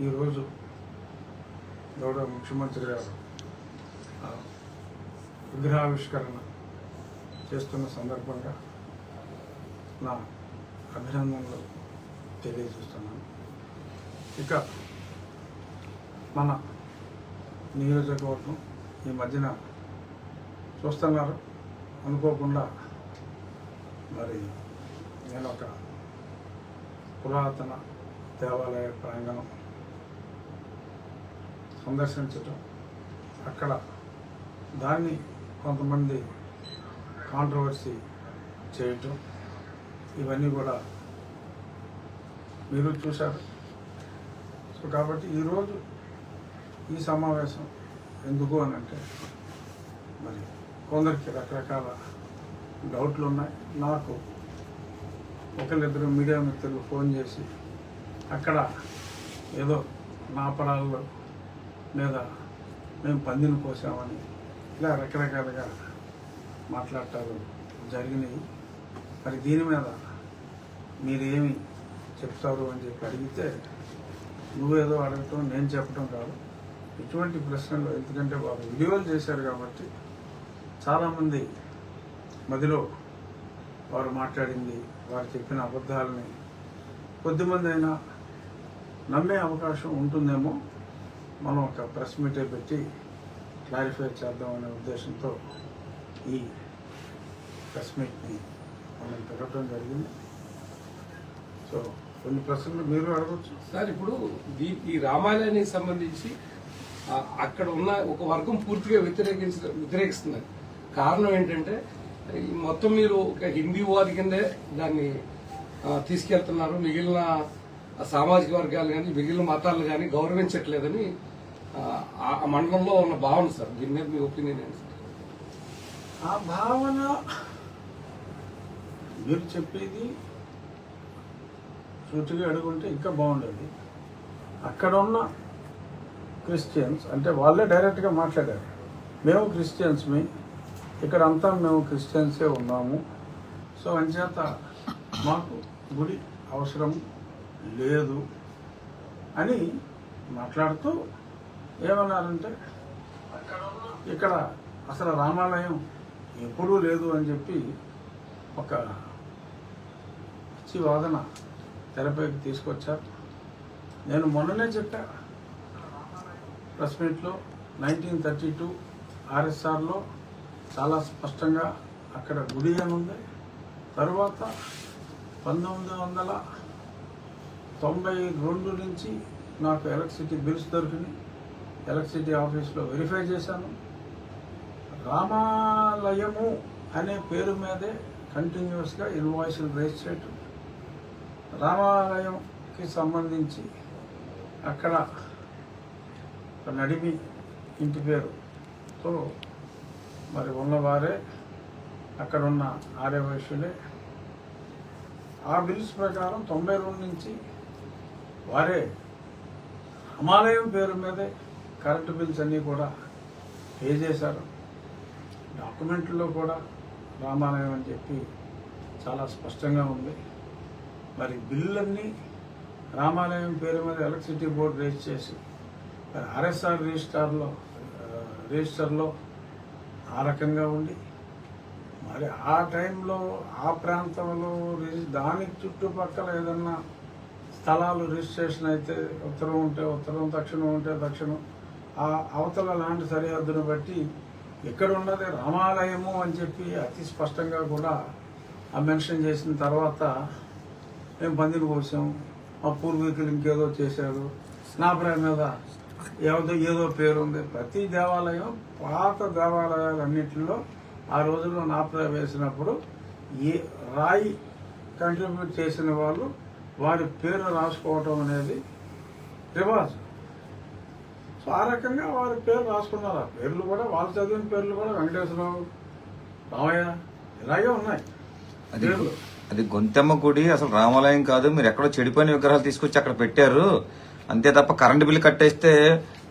ఈరోజు గౌరవ ముఖ్యమంత్రి గారు విగ్రహావిష్కరణ చేస్తున్న సందర్భంగా నా అభినందనలు తెలియజేస్తున్నాను. ఇక మన నియోజకవర్గం ఈ మధ్యన చూస్తున్నారు, అనుకోకుండా మరి నేను ఒక పురాతన దేవాలయ ప్రాంగణం సందర్శించటం, అక్కడ దాన్ని కొంతమంది కాంట్రవర్సీ చేయటం, ఇవన్నీ కూడా మీరు చూశారు. సో కాబట్టి ఈరోజు ఈ సమావేశం ఎందుకు అని అంటే, మరి కొందరికి రకరకాల డౌట్లు ఉన్నాయి. నాకు ఒకరిద్దరు మీడియా మిత్రులు ఫోన్ చేసి అక్కడ ఏదో నా పొలాల్లో లేదా మేము పందిని కోసామని ఇలా రకరకాలుగా మాట్లాడటాలు జరిగినాయి. మరి దీని మీద మీరేమి చెప్తారు అని చెప్పి అడిగితే, నువ్వేదో అడగటం నేను చెప్పడం కాదు, ఇటువంటి ప్రశ్నలు, ఎందుకంటే వారు వీడియోలు చేశారు కాబట్టి చాలామంది మధ్యలో వారు మాట్లాడింది, వారు చెప్పిన అబద్ధాలని కొద్దిమంది అయినా నమ్మే అవకాశం ఉంటుందేమో, మనం ఒక ప్రెస్ మీటే పెట్టి క్లారిఫై చేద్దామనే ఉద్దేశంతో ఈ ప్రెస్ మీట్ని మనం పెట్టడం జరిగింది. సో కొన్ని ప్రశ్నలు మీరు అడగచ్చు సార్. ఇప్పుడు ఈ రామాలయానికి సంబంధించి అక్కడ ఉన్న ఒక వర్గం పూర్తిగా వ్యతిరేకిస్తున్నారు. కారణం ఏంటంటే, ఈ మొత్తం మీరు ఒక హిందీ వారి కిందే దాన్ని తీసుకెళ్తున్నారు, మిగిలిన సామాజిక వర్గాలు కానీ మిగిలిన మతాలు కానీ గౌరవించట్లేదని ఆ మండలంలో ఉన్న భావన సార్. దీని మీద మీ ఒపీనియన్ ఏంటి సార్? ఆ భావన మీరు చెప్పేది సూటిగా అడుగుంటే ఇంకా బాగుండేది. అక్కడ ఉన్న క్రిస్టియన్స్ అంటే వాళ్ళే డైరెక్ట్గా మాట్లాడారు, మేము క్రిస్టియన్స్మి, ఇక్కడ అంతా మేము క్రిస్టియన్సే ఉన్నాము, సో అంచేత మాకు గుడి అవసరం లేదు అని మాట్లాడుతూ ఏమన్నారంటే, ఇక్కడ అసలు రామాలయం ఎప్పుడూ లేదు అని చెప్పి ఒక పిచ్చి వాదన తెరపైకి తీసుకొచ్చారు. నేను మొన్ననే చెప్పా ప్రెస్ మీట్లో, 1932 ఆర్ఎస్ఆర్లో చాలా స్పష్టంగా అక్కడ గుడి అని ఉంది. తరువాత 1992 నుంచి నాకు ఎలక్ట్రిసిటీ బిల్స్ దొరికినాయి, ఎలక్ట్రిసిటీ ఆఫీస్లో వెరిఫై చేశాను. రామాలయము అనే పేరు మీదే కంటిన్యూస్గా ఇన్వాయిస్లు రేజ్ చేయటం, రామాలయంకి సంబంధించి అక్కడ నడిమి ఇంటి పేరుతో మరి ఉన్నవారే అక్కడున్న ఆర్యవైశ్యులే. ఆ బిల్స్ ప్రకారం 92 నుంచి వారే రామాలయం పేరు మీదే కరెంటు బిల్స్ అన్నీ కూడా పే చేశారు. డాక్యుమెంట్లో కూడా రామాలయం అని చెప్పి చాలా స్పష్టంగా ఉంది. మరి బిల్లులన్నీ రామాలయం పేరు మీద ఎలక్ట్రిసిటీ బోర్డు రేజ్ చేసి ఆర్ఎస్ఆర్ రిజిస్టర్లో ఆ రకంగా ఉండి, మరి ఆ టైంలో ఆ ప్రాంతంలో దానికి చుట్టుపక్కల ఏదన్నా స్థలాలు రిజిస్ట్రేషన్ అయితే ఉత్తరం ఉంటే ఉత్తరం, దక్షిణం ఉంటే దక్షిణం, ఆ అవతల లాంటి సరిహద్దును బట్టి ఇక్కడ ఉన్నది రామాలయము అని చెప్పి అతి స్పష్టంగా కూడా ఆ మెన్షన్ చేసిన తర్వాత మేము పందిని కోసాం, మా పూర్వీకులు ఇంకేదో చేశారు, నా ప్రేమ మీద ఏదో పేరు ఉంది. ప్రతి దేవాలయం, పాత దేవాలయాలన్నింటిలో ఆ రోజుల్లో నాప్రాయ వేసినప్పుడు ఏ రాయి కంట్రిబ్యూట్ చేసిన వాళ్ళు వారి పేరు రాసుకోవటం అనేది రివాజు. సో ఆ రకంగా వారి పేరు రాసుకున్నారు. ఆ పేర్లు కూడా వాళ్ళు చదివిన పేర్లు కూడా వెంకటేశ్వరరావు, రామయ్య ఇలాగే ఉన్నాయి పేర్లు. అది గొంతెమ్మ గుడి అసలు రామాలయం కాదు, మీరు ఎక్కడో చెడిపోయిన విగ్రహాలు తీసుకొచ్చి అక్కడ పెట్టారు అంతే తప్ప కరెంటు బిల్లు కట్టేస్తే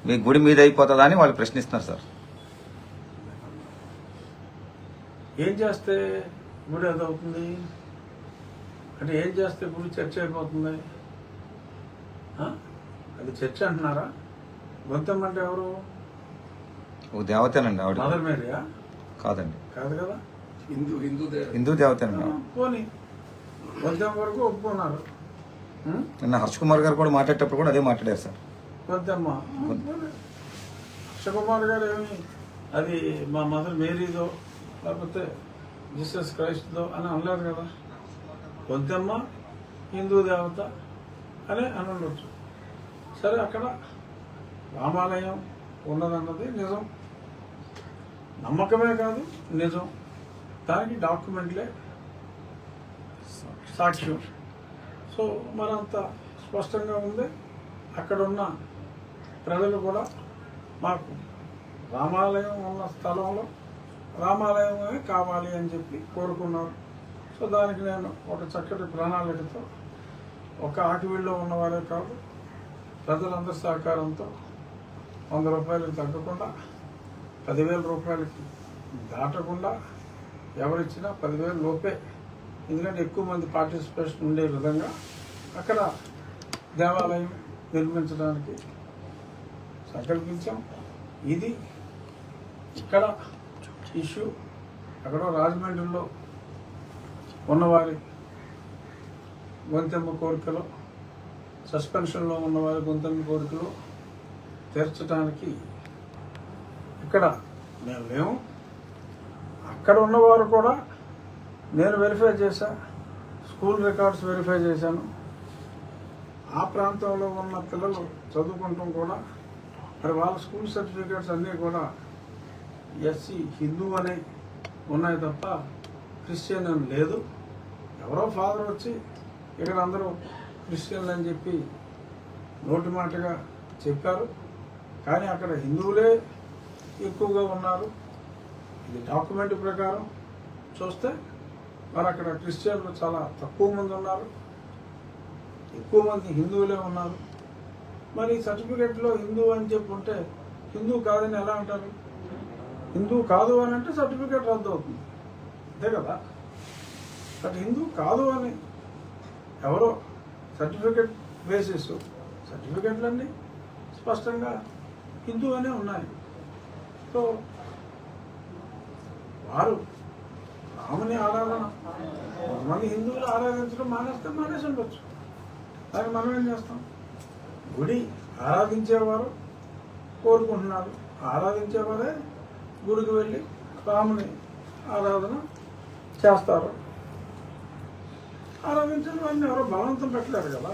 మీ గుడి మీద అయిపోతుందా అని వాళ్ళు ప్రశ్నిస్తున్నారు సార్. ఏం చేస్తే గుడి అదవుతుంది అంటే, ఏం చేస్తే గుడి చర్చ అయిపోతుంది? అది చర్చ్ అంటున్నారా? గొంతెమ్మ అంటే ఎవరు? ఓ దేవతేనండి ఆవిడ. మదర్ మేరీయా? కాదండి, కాదు కదా. హిందూ దేవతేనండి ఆవిడ. పోనీ గొంతెమ్మ వరకు ఒప్పుకున్నారు. నిన్న హర్ష్ కుమార్ గారు కూడా మాట్లాడేటప్పుడు కూడా అదే మాట్లాడారు సార్. గొంతెమ్మ హర్షకుమార్ గారు ఏమి అది మా మదర్ మేరీదో లేకపోతే జీసస్ క్రైస్ట్దో అని అనలేదు కదా. గొంతెమ్మ హిందూ దేవత అని ఉండొచ్చు. సరే, అక్కడ రామాలయం ఉన్నదన్నది నిజం, నమ్మకమే కాదు నిజం. దానికి డాక్యుమెంట్లే సాక్ష్యం. సో మరంత స్పష్టంగా ఉంది. అక్కడ ఉన్న ప్రజలు కూడా మాకు రామాలయం ఉన్న స్థలంలో రామాలయమే కావాలి అని చెప్పి కోరుకున్నారు. సో దానికి నేను ఒక చక్కటి ప్రణాళికతో ఒక ఆకివీళ్ళలో ఉన్నవారే కాదు ప్రజలందరి సహకారంతో 100 రూపాయలకు తగ్గకుండా 10,000 రూపాయలకి దాటకుండా ఎవరిచ్చినా 10,000 లోపే, ఎందుకంటే ఎక్కువ మంది పార్టిసిపేషన్ ఉండే విధంగా అక్కడ దేవాలయం నిర్మించడానికి సంకల్పించాం. ఇది ఇక్కడ ఇష్యూ. అక్కడ రాజమండ్రిలో ఉన్నవారి గొంతెమ్మ కోరికలు, సస్పెన్షన్లో ఉన్నవారి గొంతెమ్మ కోరికలు తీర్చడానికి ఇక్కడ మేము లేము. అక్కడ ఉన్నవారు కూడా నేను వెరిఫై చేశా, స్కూల్ రికార్డ్స్ వెరిఫై చేశాను. ఆ ప్రాంతంలో ఉన్న పిల్లలు చదువుకుంటాం కూడా మరి వాళ్ళ స్కూల్ సర్టిఫికేట్స్ అన్నీ కూడా ఎస్సీ హిందూ అనే ఉన్నాయి తప్ప క్రిస్టియన్ అని లేదు. ఎవరో ఫాదర్ వచ్చి ఇక్కడ అందరూ క్రిస్టియన్లు అని చెప్పి నోటి మాటగా చెప్పారు, కానీ అక్కడ హిందువులే ఎక్కువగా ఉన్నారు. ఇది డాక్యుమెంట్ ప్రకారం చూస్తే మరి అక్కడ క్రిస్టియన్లు చాలా తక్కువ మంది ఉన్నారు, ఎక్కువ మంది హిందువులే ఉన్నారు. మరి సర్టిఫికెట్లో హిందూ అని చెప్పి ఉంటే హిందూ కాదని ఎలా అంటారు? హిందూ కాదు అని అంటే సర్టిఫికెట్ రద్దు అవుతుంది, అంతే కదా. బట్ హిందూ కాదు అని ఎవరో సర్టిఫికెట్ బేసిస్, సర్టిఫికెట్లన్నీ స్పష్టంగా హిందూ అనే ఉన్నాయి. సో వారు రాముని ఆరాధన కొంతమంది హిందువులు ఆరాధించడం మానేస్తే మానేసి ఉండొచ్చు, దాన్ని మనం ఏం చేస్తాం? గుడి ఆరాధించేవారు కోరుకుంటున్నారు, ఆరాధించేవారే గుడికి వెళ్ళి రాముని ఆరాధన చేస్తారు. ఆరాధించిన వారిని ఎవరో బలవంతం పెట్టలేరు కదా.